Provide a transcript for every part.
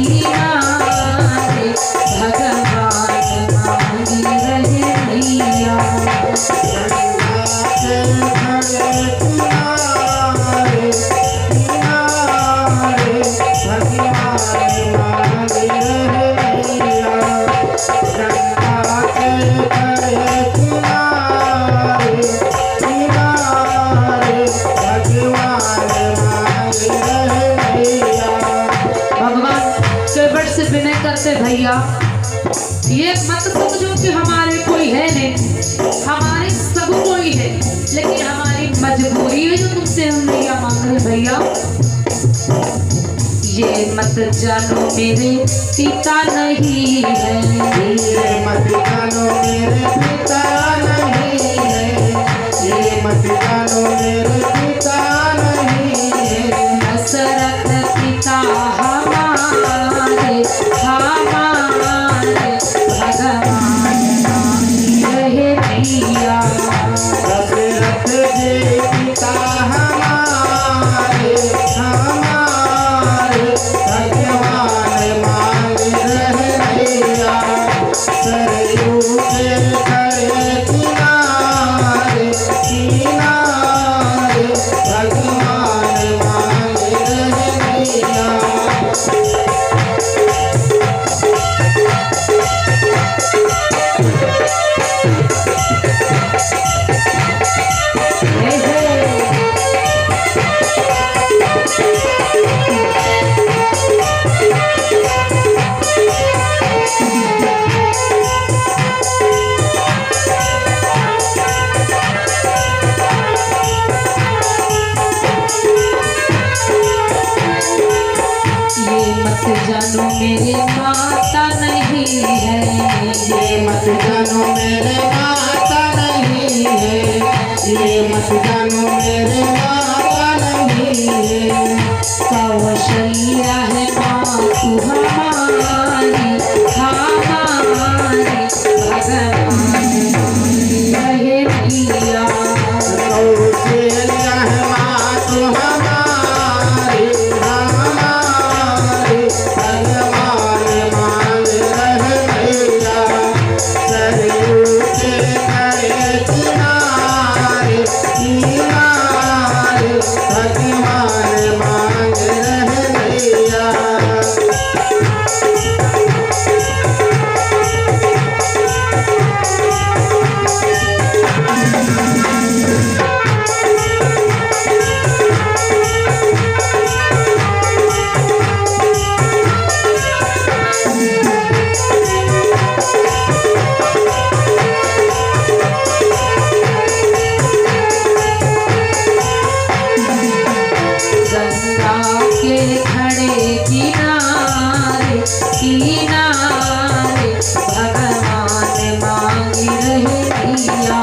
किनारे भगवान मांगी रहे नैया। भैया ये मत समझो कि हमारे कोई है नहीं, हमारे सब कोई है, लेकिन हमारी मजबूरी है जो तुमसे हम नैया मांग रहे भैया। ये मत जानो मेरे पिता नहीं है, ये मत जानो मेरे पिता नहीं है, ये मत जानो मेरे पिता नहीं है। दशरथ पिता हमारे भगवान मांगी रहे नैया। दशरथ जी पिता हमारे भगवान मांग रहे नैया। सरयू के खड़े किनारे किनारे भगवान मांग रहे नैया। जानो मेरे माता नहीं है, ये मत जानो मेरे माता नहीं है, ये मत जानो मेरे माता नहीं है। कौशल्या है माँ तू हमारी हमारी भगवान रहे नैया। कौशल्या है माँ तू हमारी हमारी भगवान मांग रहे नैया। सरयू के खड़े किनारे किनारे भगवान मांग रहे नैया। गंगा के खड़े किनारे किनारे भगवान मांगी रहे नैया।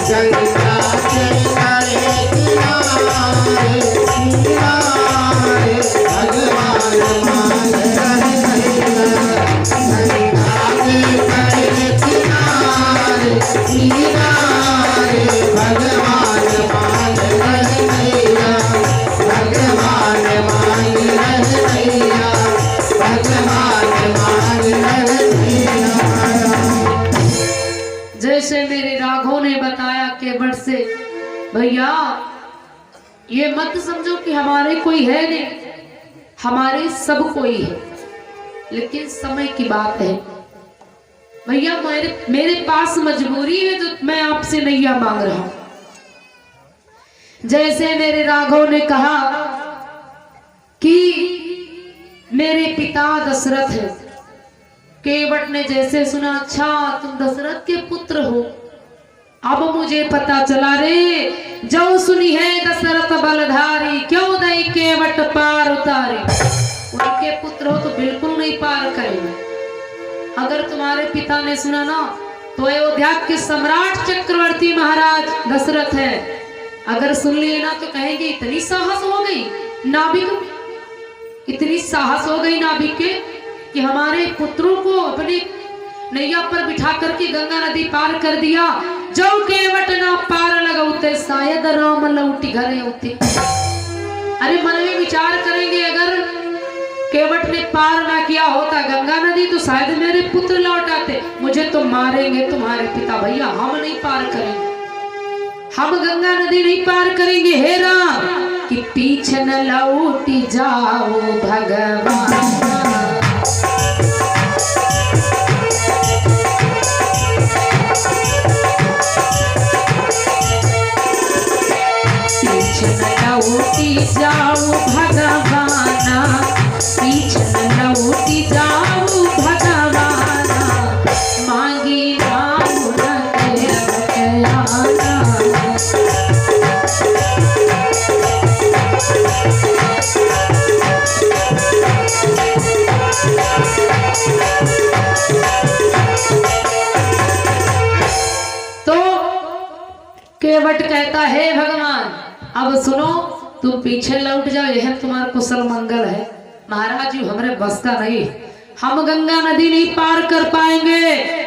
गंगा के खड़े किनारे किनारे भगवान मांग रहे नैया। गंगा के खड़े किनारे किनारे भगवान मांग रहे नैया। भगवान मांग रहे नैया। भगवान मांग रहे नैया। जैसे मेरे राघव ने बताया केवट से, भैया ये मत समझो कि हमारे कोई है नहीं, हमारे सब कोई है, लेकिन समय की बात है भैया। मेरे पास मजबूरी है जो मैं आपसे नैया मांग रहा हूं। जैसे मेरे राघव ने कहा कि मेरे पिता दशरथ है, केवट ने जैसे सुना, अच्छा तुम दशरथ के पुत्र हो, अब मुझे पता चला रे, जो सुनी है दशरथ बलधारी, क्यों दई केवट पार उतारे। उनके पुत्र हो तो बिल्कुल नहीं पार करेंगे। अगर तुम्हारे पिता ने सुना ना, तो अयोध्या के सम्राट चक्रवर्ती महाराज दशरथ है, अगर सुन लिए ना तो कहेंगे इतनी साहस हो गई नाभिक, इतनी साहस हो गई नाभिक के कि हमारे पुत्रों को अपनी नैया पर बिठा करके गंगा नदी पार कर दिया। जो केवट ना पार लगौते शायद राम लौटी घरे होते। अरे मन में विचार करेंगे, अगर केवट ने पार ना तो शायद मेरे पुत्र लौट आते, मुझे तो मारेंगे तुम्हारे पिता। भैया हम नहीं पार करेंगे, हम गंगा नदी नहीं पार करेंगे। हे राम कि पीछे न लौटी जाओ भगवान, पीछे न लौटी जाओ भगवाना, पीछे न लौटी जाओ भगवाना, मांगी राम न कहयाना। तो केवट कहता है भगवान अब सुनो, तुम पीछे लौट जाओ, यह तुम्हारा कुशल मंगल है। महाराज जी हमारे बस का नहीं, हम गंगा नदी नहीं पार कर पाएंगे।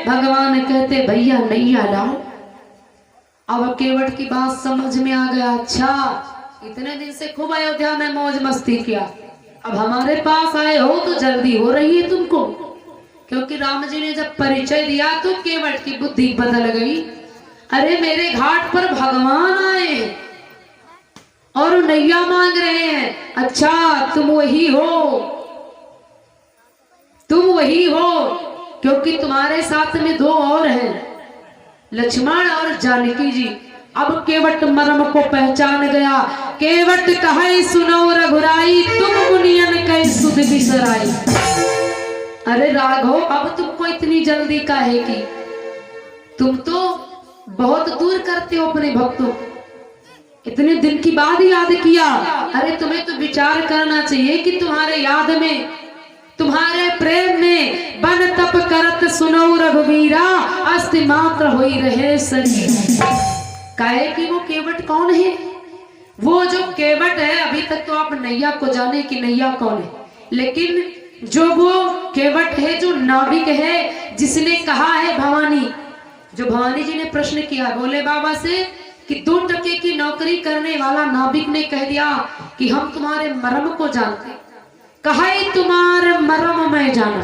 भगवान कहते भैया नैया लाओ। अब केवट की बात समझ में आ गया, अच्छा इतने दिन से खूब अयोध्या में मौज मस्ती किया, अब हमारे पास आए हो तो जल्दी हो रही है तुमको। क्योंकि राम जी ने जब परिचय दिया तो केवट की बुद्धि बदल गई। अरे मेरे घाट पर भगवान आए और नैया मांग रहे हैं, अच्छा तुम वही हो, तुम वही हो। क्योंकि तुम्हारे साथ में दो और हैं, लक्ष्मण और जानकी जी। अब केवट मर्म को पहचान गया। केवट कहे सुनो रघुराई, तुम मुनियन कहे सुध बिसराई। अरे राघव अब तुमको इतनी जल्दी काहे की, तुम तो बहुत दूर करते हो अपने भक्तों, इतने दिन की बाद याद किया। अरे तुम्हें तो विचार करना चाहिए कि तुम्हारे याद में, तुम्हारे प्रेम में बन तप करत सुनो रघुवीरा, अस्ति मात्र होई रहे शरीर। काहे कि वो केवट कौन है? वो जो केवट है, अभी तक तो आप नैया को जाने कि नैया कौन है, लेकिन जो वो केवट है जो नाविक है, जिसने कहा है भवानी, जो भवानी जी ने प्रश्न किया बोले बाबा से कि 2 टके की नौकरी करने वाला नाविक ने कह दिया कि हम तुम्हारे मर्म को जानते, कहा तुम्हारे मर्म में जाना।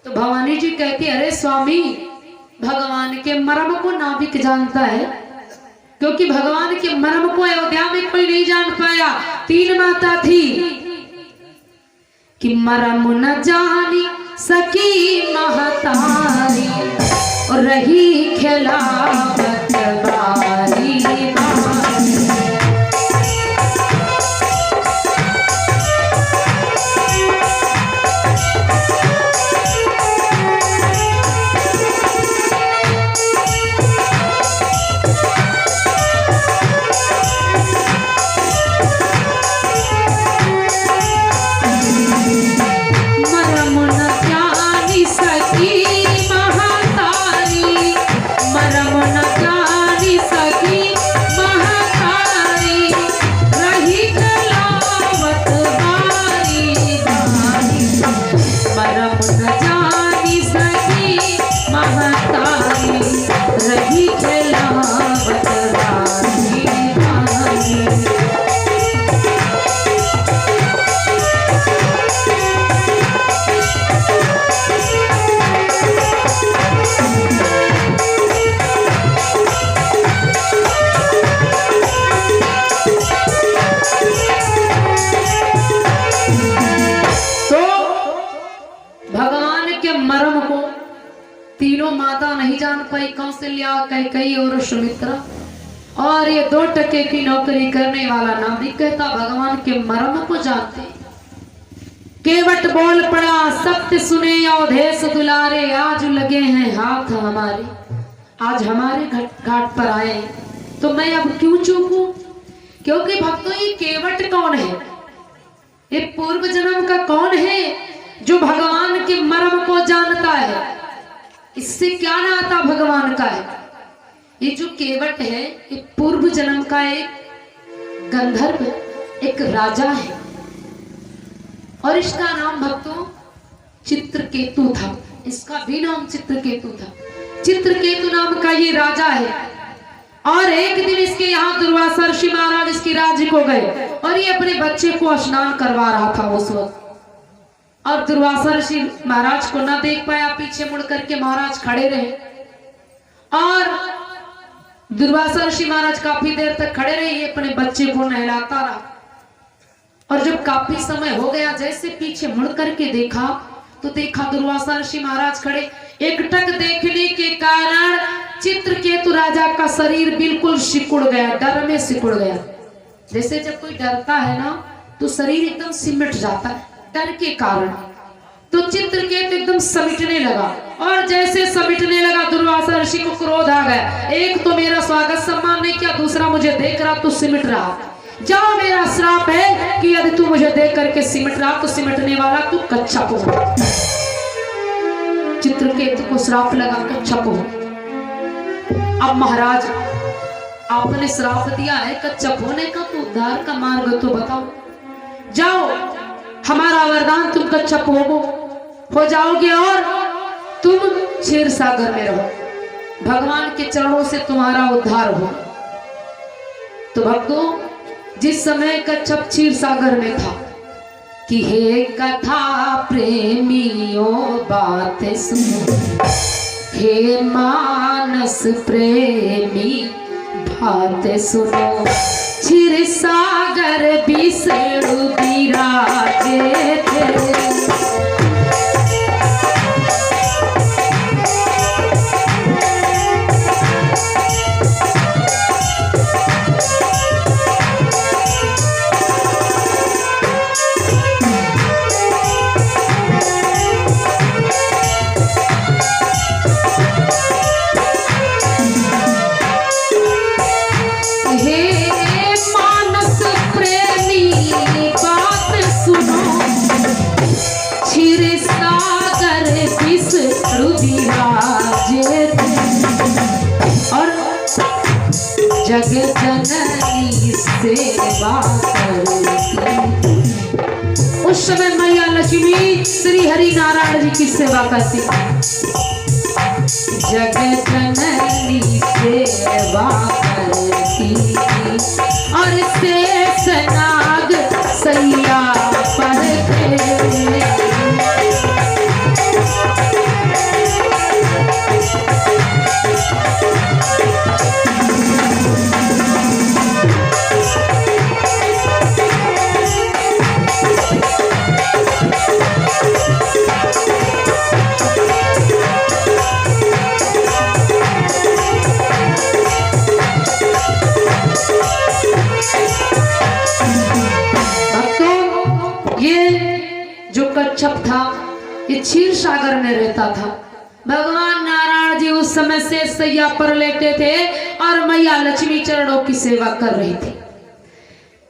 तो भवानी जी कहती अरे स्वामी, भगवान के मर्म को नाविक जानता है, क्योंकि भगवान के मर्म को अयोध्या में कोई नहीं जान पाया। 3 माता थी कि मर्म न जानी सकी महतारी, और रही खिलाफत बारी बारी। मरम न जानी सकी महतारी, मरम न जानी सकी महतारी, रही कलावत बारी बारी। मरम न जानी सकी महतारी, रही कलावत बारी बारी। मर्म को तीनों माता नहीं जान पाई, कौशल्या, कैकेयी और सुमित्रा। और ये 2 टके की नौकरी करने वाला नाविक कहता भगवान के मर्म को जानते। केवट बोल पड़ा सत्य सुने अवधेश दुलारे, आज लगे हैं हाथ हमारे, आज हमारे घाट पर आए, तो मैं अब क्यों चूकूं? क्योंकि भक्तों ये केवट कौन है? ये पूर्व जन्म का कौन है जो भगवान के मर्म को जानता है? इससे क्या नाता भगवान का है? ये जो केवट है ये पूर्व जन्म का एक गंधर्व, एक राजा है, और इसका नाम भक्तों चित्रकेतु था। इसका भी नाम चित्रकेतु था। चित्रकेतु नाम का ये राजा है। और एक दिन इसके यहाँ दुर्वासा ऋषि महाराज इसके राज्य को गए और ये अपने बच्चे को स्नान करवा रहा था उस वक्त। और दुर्वासा ऋषि महाराज को ना देख पाया, पीछे मुड़ करके महाराज खड़े रहे और दुर्वासा ऋषि महाराज काफी देर तक खड़े रहे, ये अपने बच्चे को नहलाता रहा। और जब काफी समय हो गया, जैसे पीछे मुड़ करके देखा तो देखा दुर्वासा ऋषि महाराज खड़े। एकटक देखने के कारण चित्रकेतु राजा का शरीर बिल्कुल सिकुड़ गया, डर में सिकुड़ गया। जैसे जब कोई डरता है ना तो शरीर एकदम सिमट जाता है डर के कारण। तो चित्रकेतु एकदम समिटने लगा और जैसे समिटने लगा दुर्वासा ऋषि को क्रोध आ गया। एक तो मेरा स्वागत सम्मान नहीं किया, दूसरा मुझे देख रहा तो सिमट रहा। जाओ, मेरा श्राप है कि यदि तू मुझे देख करके सिमट रहा तो सिमटने वाला तू कच्छप हो। चित्रकेतु को श्राप लगा, कच्छप हो। अब महाराज आपने श्राप दिया है कच्छप होने का, तो उद्धार का मार्ग तो बताओ। जाओ, हमारा वरदान, तुम कच्छप हो जाओगे और तुम क्षीर सागर में रहो, भगवान के चरणों से तुम्हारा उद्धार हो। तो भक्तों, जिस समय कच्छप क्षीर सागर में था कि हे कथा प्रेमियों बात सुनो, हे मानस प्रेमी बात सुनो, क्षीर सागर विष्णु विराजे थे। जग जननी सेवा करती। उस समय मैया लक्ष्मी श्री हरि नारायण जी की सेवा करती। जग जननी सेवा करती और शेष नाग सैया पर कच्छप था, ये क्षीर सागर में रहता था। भगवान नारायण जी उस समय से सैया पर लेटे थे और मैया लक्ष्मी चरणों की सेवा कर रही थी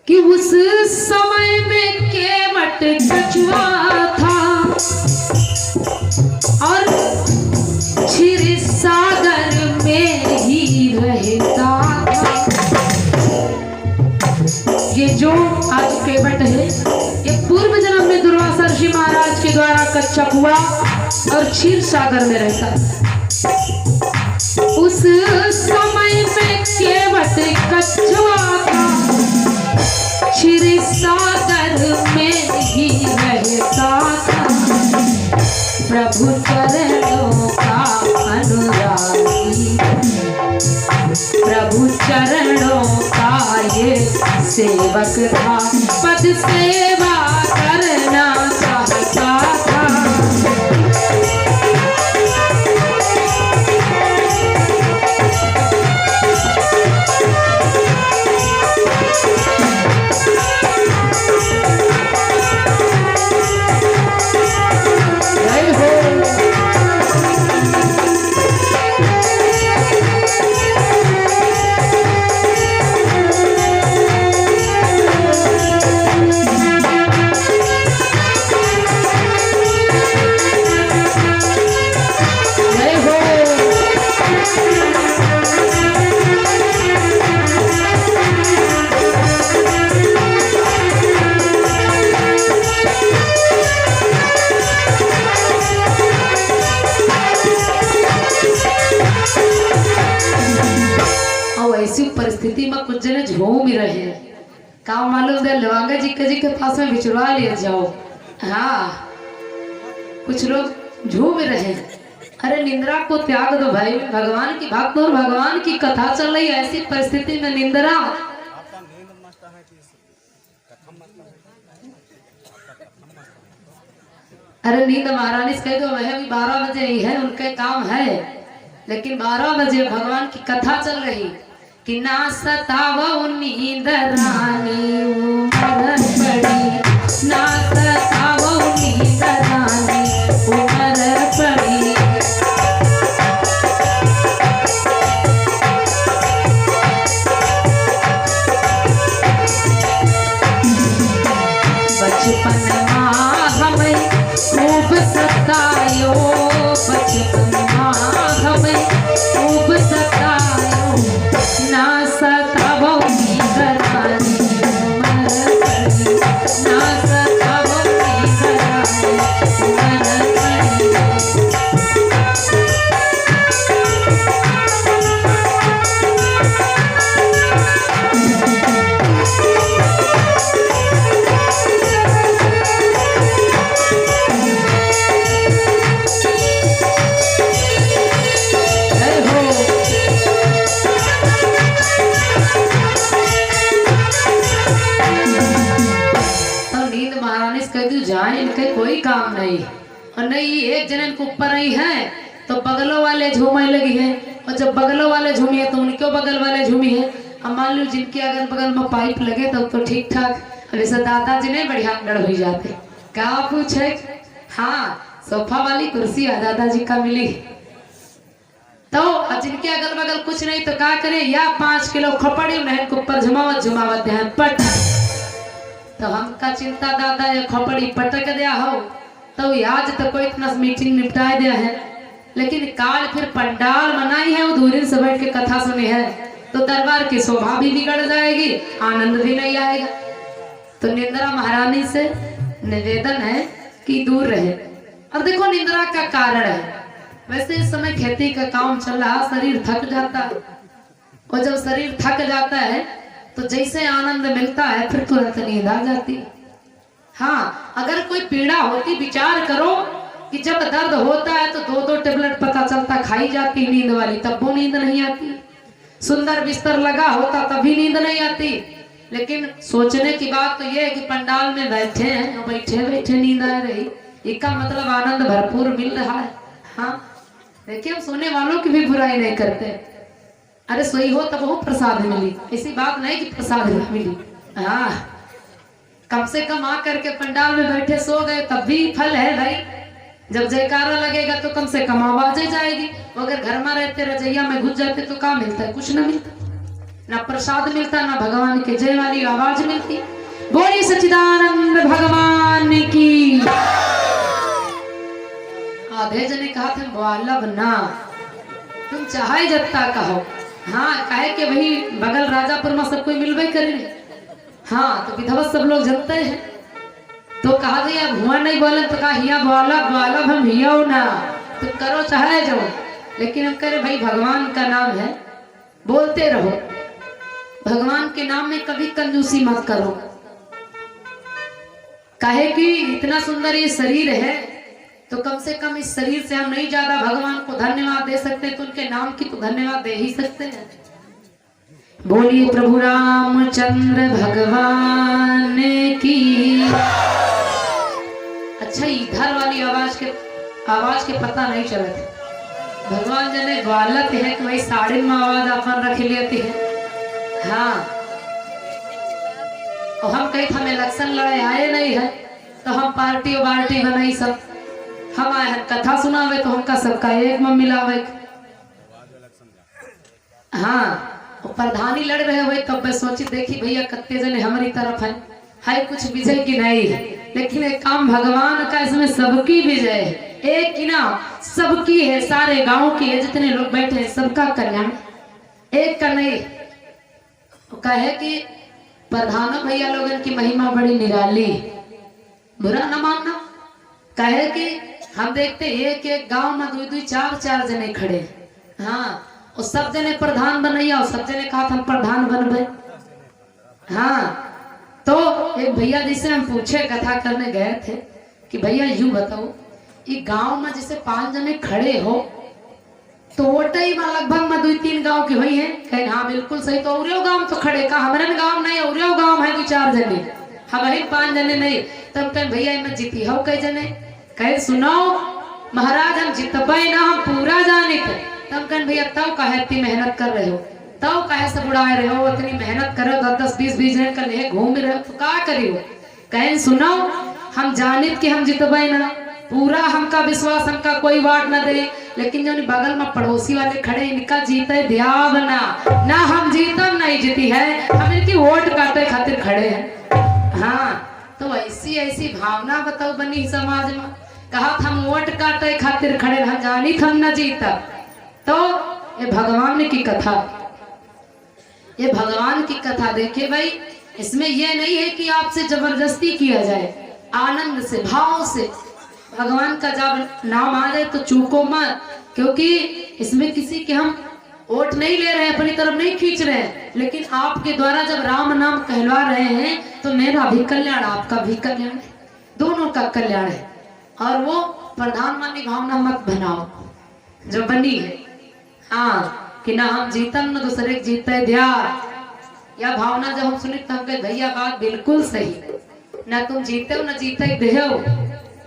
कि उस समय में केवट कछुआ था और क्षीर सागर में ही रहता था। ये जो आज केवट है, ये पूर्व जन्म में दुर्वासा ऋषि महाराज के द्वारा कच्छप हुआ और क्षीर सागर में रहता। उस समय में केवट कछुआ था, क्षीर सागर में ही रहता था। प्रभु चरणों का अनुरागी, प्रभु चरणों का ये सेवक था, पद सेवा करना चाहता था। परिस्थिति में कुछ जने झूम ही रहे हैं। काम मालूम दे लवांगा जी के पास में बिछड़वा लिया जाओ। हाँ, कुछ लोग झूम रहे हैं। अरे निंद्रा को त्याग दो भाई, भगवान की भक्त और भगवान की कथा चल रही है, ऐसी परिस्थिति में निंद्रा। अरे नींद महारानी से कह दो, वह भी 12 बजे ही है, उनके काम है, लेकिन 12 बजे भगवान की कथा चल रही कि ना सतावो नींद रानी उमर पड़ी, ना सतावो नींद रानी उमर पड़ी। बचपन हमें खूब सतायो, बचपन हमें खूब सतायो, ना सतावो नींद रानी उमर पड़ी, ना सतावो नींद रानी उमर पड़ी। जाए इनके कोई काम नहीं, और नहीं एक जन को ऊपर आई है तो बगलों वाले झूमने लगी है, और जब बगलों वाले झूमी है तो उनके बगल वाले झूमी है। अब मान लो जिनके अगल बगल में पाइप लगे तब तो ठीक ठाक, अब ऐसा दादाजी ने बढ़िया अंगड़ हो जाते। क्या पूछे, हाँ सोफा वाली कुर्सी है दादाजी का मिली, तो जिनके अगल बगल कुछ नहीं तो क्या करे, या 5 किलो खपड़ी उन्हें ऊपर झुमावत झुमावत ध्यान पट, तो हमका चिंता दादा ये खोपड़ी पटक दिया हो, तो आज तो कोई इतना मीटिंग निपटा दिया है, लेकिन काल फिर पंडाल बनाई है, वो दूर से बैठ के कथा सुनी है, तो दरबार की शोभा भी बिगड़ जाएगी, आनंद भी नहीं आएगा। तो निंद्रा महारानी से निवेदन है कि दूर रहे। और देखो निंद्रा का कारण है, वैसे इस समय खेती का काम चल रहा, शरीर थक जाता है, और जब शरीर थक जाता है तो जैसे आनंद मिलता है फिर तुरंत नींद आ जाती। हाँ अगर कोई पीड़ा होती, विचार करो कि जब दर्द होता है तो 2-2 टेबलेट पता चलता खाई जाती नींद वाली, तब वो नींद नहीं आती। सुंदर बिस्तर लगा होता तभी नींद नहीं आती। लेकिन सोचने की बात तो यह है कि पंडाल में बैठे हैं, बैठे बैठे नींद आ रही, इसका मतलब आनंद भरपूर मिल रहा है। हाँ देखिए हम सोने वालों की भी बुराई नहीं करते, अरे सोई हो तब वो प्रसाद मिली, ऐसी बात नहीं कि प्रसाद नहीं मिली। हाँ कम से कम आ करके पंडाल में बैठे सो गए तब भी फल है भाई, जब जयकारा लगेगा तो कम से कम आवाजें जाएगी। अगर घर में रहते रजैया में घुस जाते तो क्या मिलता है, कुछ ना मिलता, ना प्रसाद मिलता ना भगवान के जय वाली आवाज मिलती। बोली सच्चिदानंद भगवान की। आधे जने कहा थे वाला बना, तुम चाहे जत्ता कहो। हाँ कहे कि वही बगल राजापुर में सब कोई मिलवे करे। हाँ तो विधवा सब लोग जानते हैं, तो कहा दिया हुआ नहीं बोले तो कहा हिया बोला बोला हम हिया ना, तुम करो चाहे जाओ, लेकिन हम कह रहे भाई भगवान का नाम है, बोलते रहो, भगवान के नाम में कभी कंजूसी मत करो। कहे कि इतना सुंदर ये शरीर है तो कम से कम इस शरीर से हम नहीं ज्यादा भगवान को धन्यवाद दे सकते, तो उनके नाम की तो धन्यवाद दे ही सकते हैं। बोलिए प्रभु रामचंद्र भगवान की। अच्छा इधर वाली आवाज के पता नहीं चला था, भगवान जने ग्वालत है कि भाई साड़ी में आवाज अपन रख लेती है। हाँ और हम कहीं हमें इलेक्शन लड़े आए नहीं है तो हम पार्टी बनाई, सब हम आए हैं कथा सुनावे तो हमका सबका एक में मिलावे। हाँ प्रधानी लड़ रहे हुए तब मैं सोची देखी भैया कत्ते जने हमारी तरफ है कुछ विजय की नहीं, लेकिन एक काम भगवान का, इसमें सबकी विजय है, एक की ना सबकी है, सारे गांव की है, जितने लोग बैठे हैं सबका कल्याण, एक का नहीं। कहे कि प्रधान भैया लोगन की महिमा बड़ी निराली, बुरा न मानना। कहे कि हम देखते एक एक गांव में 2-2 4-4 जने खड़े। हाँ और सब जने प्रधान बनैया और सब जने कहा हम प्रधान बनबे। हाँ तो एक भैया जी से हम पूछे, कथा करने गए थे कि भैया यूं बताओ ये गांव में जैसे 5 जने खड़े हो तो वोटई में लगभग में 2-3 गांव की हुई है। कहे हाँ बिल्कुल सही, तो औरियो गांव तो खड़े का हमारे गांव नहीं, औरियो गांव है 2-4 जने, हमारे 5 जने नहीं। तब कहे भैया मैं जीती हो कई जने। कहे सुनो महाराज हम जितबे ना, हम पूरा जाने थे। तब कहे भैया तब कहे इतनी मेहनत कर रहे हो, तब कहे सब उड़ाए रहे हो, इतनी मेहनत करो 10-20 जने कर ले घूम रहे हो तो क्या करी हो। कहे सुनो हम जानित कि हम जितबे ना, पूरा हमका विश्वास, हमका कोई वाट न दे, लेकिन जो बगल में पड़ोसी वाले खड़े इनका जीते दियाब ना हम जीतम नहीं जीती है, हम इनकी वोट काटे खातिर खड़े हैं। हाँ तो ऐसी भावना बताओ बनी समाज में। कहा हम वोट काटे खातिर खड़े, हम जानी हम न जीता। तो ये भगवान की कथा, ये भगवान की कथा देखिए भाई, इसमें यह नहीं है कि आपसे जबरदस्ती किया जाए, आनंद से भाव से भगवान का जब नाम आ जाए तो चूको मत, क्योंकि इसमें किसी के हम वोट नहीं ले रहे हैं, अपनी तरफ नहीं खींच रहे हैं, लेकिन आपके द्वारा जब राम नाम कहलवा रहे हैं तो मेरा भी कल्याण, आपका भी कल्याण है, दोनों का कल्याण है। और वो प्रधान वाली भावना मत बनाओ जो बनी है, हाँ कि ना हम जीतम न दूसरे जीते ध्यान, या भावना जब हम सुनी तो हम कहे भैया बात बिल्कुल सही, ना तुम जीते हो न जीते देहो,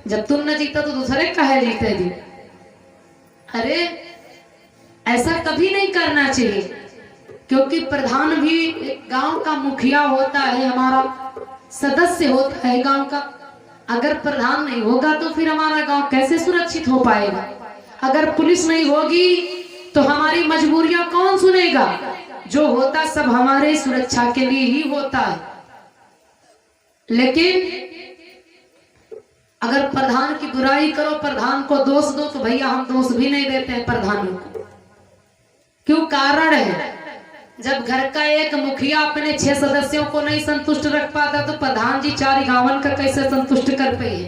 जब तुम न जीता तो दूसरे कहे जीते दी। अरे ऐसा कभी नहीं करना चाहिए, क्योंकि प्रधान भी गांव का मुखिया होता है, हमारा सदस्य होता है गांव का। अगर प्रधान नहीं होगा तो फिर हमारा गांव कैसे सुरक्षित हो पाएगा। अगर पुलिस नहीं होगी तो हमारी मजबूरियां कौन सुनेगा। जो होता सब हमारे सुरक्षा के लिए ही होता है। लेकिन अगर प्रधान की बुराई करो, प्रधान को दोष दो, तो भैया हम दोष भी नहीं देते हैं प्रधान को। क्यों? कारण है, जब घर का एक मुखिया अपने 6 सदस्यों को नहीं संतुष्ट रख पाता तो प्रधान जी 4 गांवन का कैसे संतुष्ट कर पाए।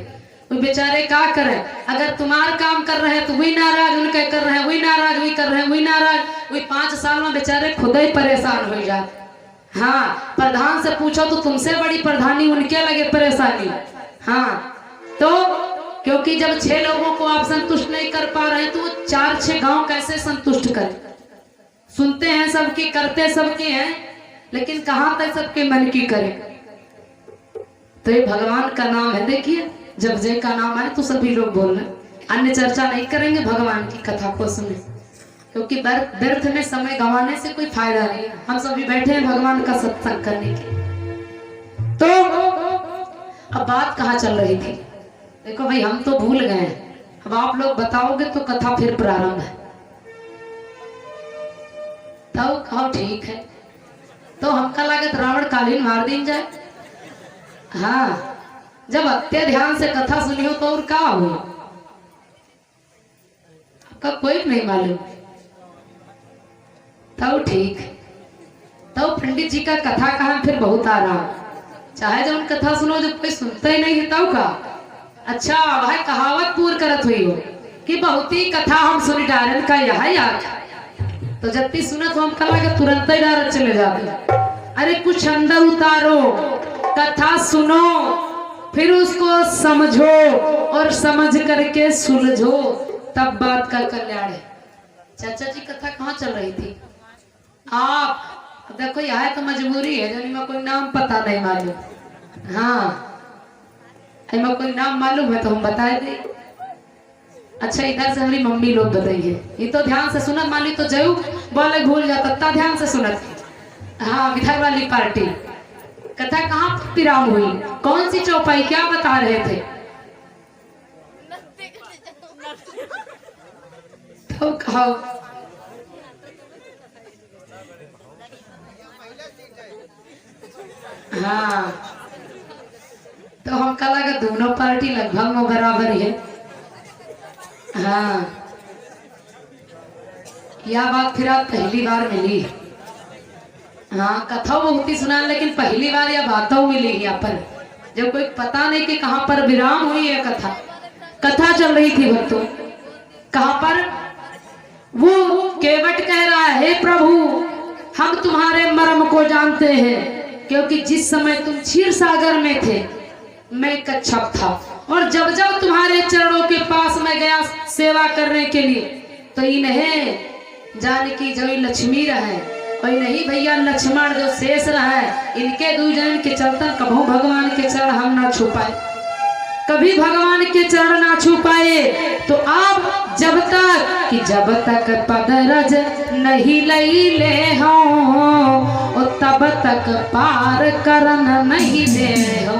वो बेचारे क्या करें, अगर तुम्हारा काम कर रहे हैं तो वही नाराज, उनके कर रहे हैं वही नाराज, वही कर रहे हैं वही नाराज, वही 5 साल में बेचारे खुद ही परेशान हो जाते। हाँ प्रधान से पूछो तो तुमसे बड़ी प्रधानी उनके लगे परेशानी। हाँ तो क्योंकि जब 6 लोगों को आप संतुष्ट नहीं कर पा रहे हैं तो 4-6 गांव कैसे संतुष्ट करें। सुनते हैं सबकी, करते सबके हैं, लेकिन कहां तक सबके मन की करें। तो ये भगवान का नाम है। देखिए जब जय का नाम आए तो सभी लोग बोल रहे, अन्य चर्चा नहीं करेंगे, भगवान की कथा को सुने, क्योंकि व्यर्थ में समय गंवाने से कोई फायदा नहीं। हम सभी बैठे हैं भगवान का सत्संग करने के। तो अब बात कहाँ चल रही थी, देखो भाई हम तो भूल गए, अब आप लोग बताओगे तो कथा फिर प्रारंभ है। तो कहो ठीक है, तो हमका लागत रावण कालीन मार दिन जाए। हाँ जब अत्य ध्यान से कथा सुनी हो तो और क्या हो, आपका कोई नहीं मालूम। तो ठीक, तो पंडित जी का कथा कहा फिर बहुत आ रहा, चाहे जब कथा सुनो जब कोई सुनता ही नहीं है तब का। अच्छा भाई कहावत पूर करत हुई हो कि बहुत ही कथा हम सुनी डारन का यह यार, तो जब भी सुनत हम कल लगे तुरंत ही डारत चले जाते। अरे कुछ अंदर उतारो, कथा सुनो, फिर उसको समझो और समझ करके सुलझो, तब बात का कल्याण है। चाचा जी कथा कहाँ चल रही थी आप देखो, यह तो मजबूरी है, जानी में कोई नाम पता नहीं मालूम। हाँ में कोई नाम मालूम है तो हम बताए दे। अच्छा इधर से हमारी मम्मी लोग बताइए, ये तो ध्यान से सुनत, मान ली तो जयू बोले भूल जाता, ध्यान से सुनत। हाँ विधायक वाली पार्टी कथा कहाँ विराम हुई, कौन सी चौपाई, क्या बता रहे थे। तो कहो हाँ, तो हम कहा लगा दोनों पार्टी लगभग में बराबर है। हाँ यह बात फिर आप पहली बार मिली। हाँ कथा बहुत ही सुना, लेकिन पहली बार यह बातों मिली यहाँ पर, जब कोई पता नहीं कि कहाँ पर विराम हुई है। कथा चल रही थी भक्तों, कहाँ पर वो केवट कह रहा है, हे प्रभु हम तुम्हारे मर्म को जानते हैं, क्योंकि जिस समय तुम क्षीर सागर में थे मैं कच्छप था, और जब जब तुम्हारे चरणों के पास मैं गया सेवा करने के लिए, तो इन्हें जानकी जो लक्ष्मी रहे और नहीं भैया लक्ष्मण जो शेष रहे, इनके दू जन के चलतन कभू भगवान के चरण हम ना छू पाए, कभी भगवान के चरण ना छू पाए। तो आप जब तक पद रज नहीं ले हो, तब तक पार करन नहीं दे हो।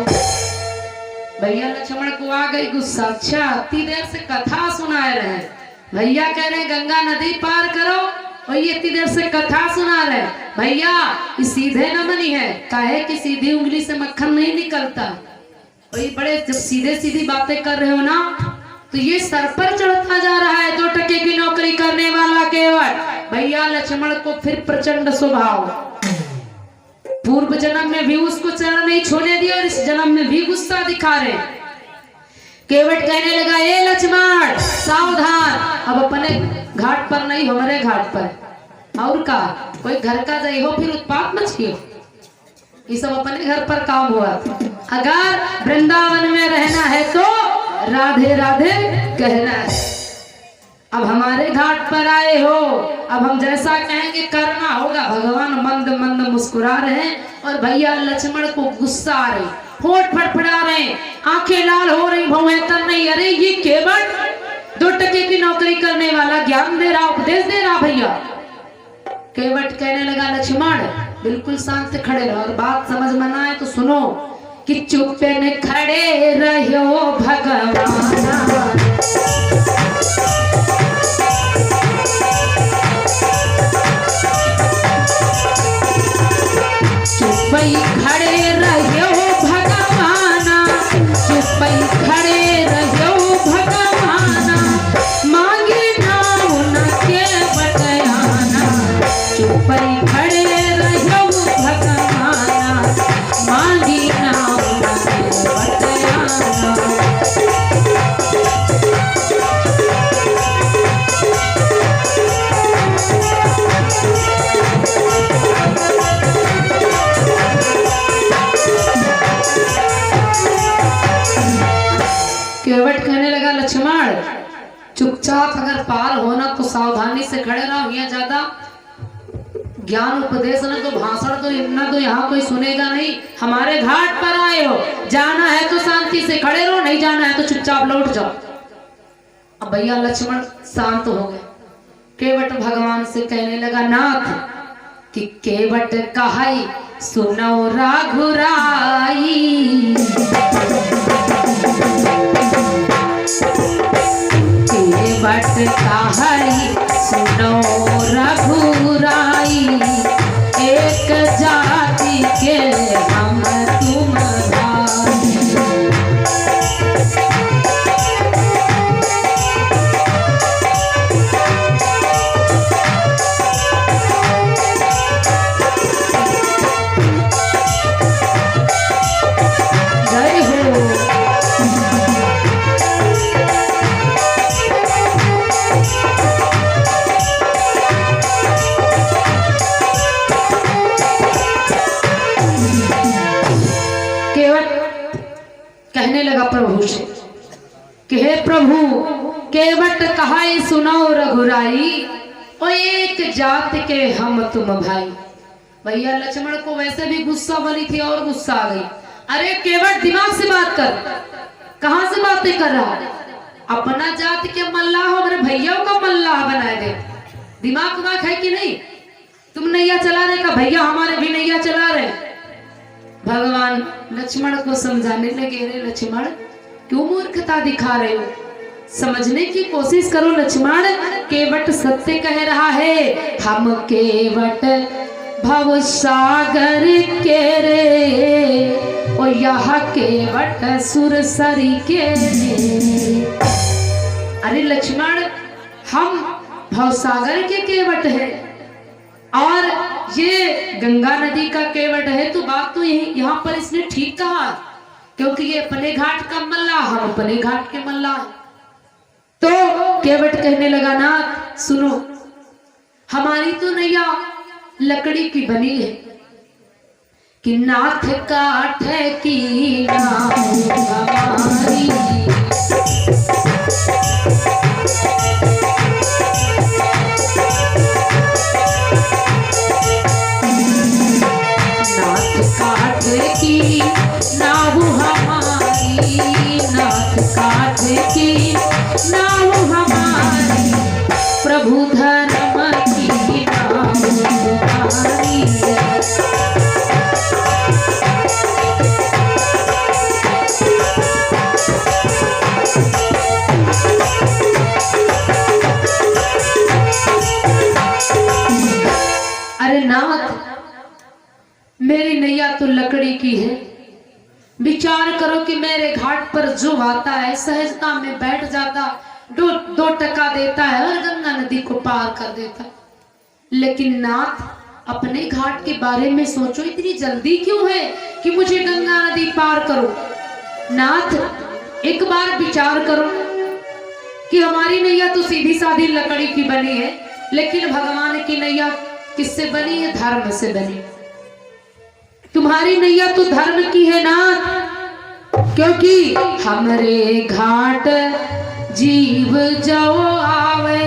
भैया लक्ष्मण को आ गई गुस्सा, अच्छा इतनी देर से कथा सुनाए रहे, भैया कह रहे गंगा नदी पार करो और ये इतनी देर से कथा सुना रहे। भैया ये सीधे न बनी है, काहे कि सीधी उंगली से मक्खन नहीं निकलता, और ये बड़े जब सीधे सीधी बातें कर रहे हो ना, तो ये सर पर चढ़ता जा रहा है 2 टके की नौकरी करने वाला केवट। भैया लक्ष्मण को फिर प्रचंड स्वभाव, पूर्व जन्म में भी उसको चरण नहीं छूने दिया और इस जन्म में भी गुस्सा दिखा रहे। केवट कहने लगा, ए लक्ष्मण सावधान, अब अपने घाट पर नहीं हमारे घाट पर, और का कोई घर का जाई हो फिर उत्पात मच गयो, ये सब अपने घर पर काम हुआ। अगर वृंदावन में रहना है तो राधे राधे कहना है। अब हमारे घाट पर आए हो, अब हम जैसा कहेंगे करना होगा। भगवान मंद मंद मुस्कुरा रहे और भैया लक्ष्मण को गुस्सा आ रही, होठ फड़फड़ा रहे, आंखें लाल हो रही, भवेतन नहीं। अरे ये केवट 2 टके की नौकरी करने वाला ज्ञान दे रहा, उपदेश दे रहा। भैया केवट कहने लगा, लक्ष्मण बिल्कुल शांत खड़े रहो, और बात समझ में ना आए तो सुनो कि चुप्पे ने खड़े रहो भगवान, चुप्पई खड़े रहो भगवाना, चुप्पई खड़े रहो भगवाना, मांगे ना उनके बटयाना, चुप्पई खड़े रहो भगवाना, मांगी ना उनके बटयाना। केवट कहने लगा, लक्ष्मण चुपचाप अगर पार होना तो सावधानी से खड़े रहो, यहाँ ज्यादा ज्ञान उपदेश न तो भाषण तो इतना तो यहाँ कोई सुनेगा नहीं। हमारे घाट पर आए हो, जाना है तो शांति से खड़े रहो, नहीं जाना है तो चुपचाप लौट जाओ। अब भैया लक्ष्मण शांत हो गए। केवट भगवान से कहने लगा, नाथ कि केवट कहाई सुनो रघुराई, केवट कहाई सुनो रघुराई, एक जाति के हम तुम भाई। जय हो। कहने लगा प्रभु से कि हे प्रभु, केवट कहाई सुनाओ रघुराई, ओ एक जात के हम तुम भाई। भैया लक्ष्मण को वैसे भी गुस्सा बनी थी और गुस्सा आ गई। अरे केवट दिमाग से बात कर, कहां से बातें कर रहा है? अपना जात के मल्लाह हो, मेरे भैया का मल्लाह बनाए दे। दिमाग है कि नहीं? तुम नैया चला रहे का, भैया हमारे भी नैया चला रहे। भगवान लक्ष्मण को समझाने लगे, रे लक्ष्मण क्यों मूर्खता दिखा रहे हो, समझने की कोशिश करो लक्ष्मण। केवट सत्य कह रहा है, हम केवट भव सागर के रे, ओ यह केवट सुरसरी के रे। अरे लक्ष्मण, हम भवसागर के केवट है और ये गंगा नदी का केवट है, तो बात तो यही यहाँ पर इसने ठीक कहा, क्योंकि ये अपने घाट का मल्लाह, हम अपने घाट के मल्लाह। तो केवट कहने लगा, नाथ सुनो, हमारी तो नैया लकड़ी की बनी है कि नाथ काठ की नाव हमारी, की नाव हमारी, प्रभु धर्म की नाव हमारी। अरे नाथ, मेरी नैया तो लकड़ी की है। विचार करो कि मेरे घाट पर जो आता है सहजता में बैठ जाता, दो टका देता है और गंगा नदी को पार कर देता। लेकिन नाथ, अपने घाट के बारे में सोचो, इतनी जल्दी क्यों है कि मुझे गंगा नदी पार करो। नाथ, एक बार विचार करो कि हमारी नैया तो सीधी साधी लकड़ी की बनी है, लेकिन भगवान की नैया किससे बनी है? धर्म से बनी। तुम्हारी नैया तो धर्म की है ना, क्योंकि हमरे घाट जीव जो आवे,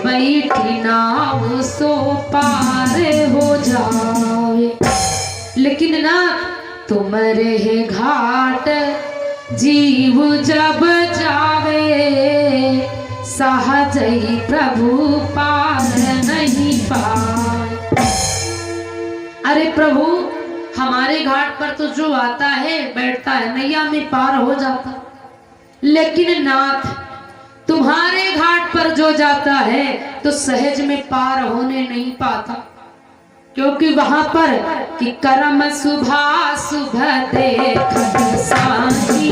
बैठी नाव सो पार हो जावे। लेकिन ना, तुम्हारे घाट जीव जब जावे, सहज ही प्रभु पार नहीं पाए। अरे प्रभु, हमारे घाट पर तो जो आता है बैठता है, नैया में पार हो जाता। लेकिन नाथ, तुम्हारे घाट पर जो जाता है तो सहज में पार होने नहीं पाता, क्योंकि वहां पर कि कर्म सुबह सुबह देख साँझी।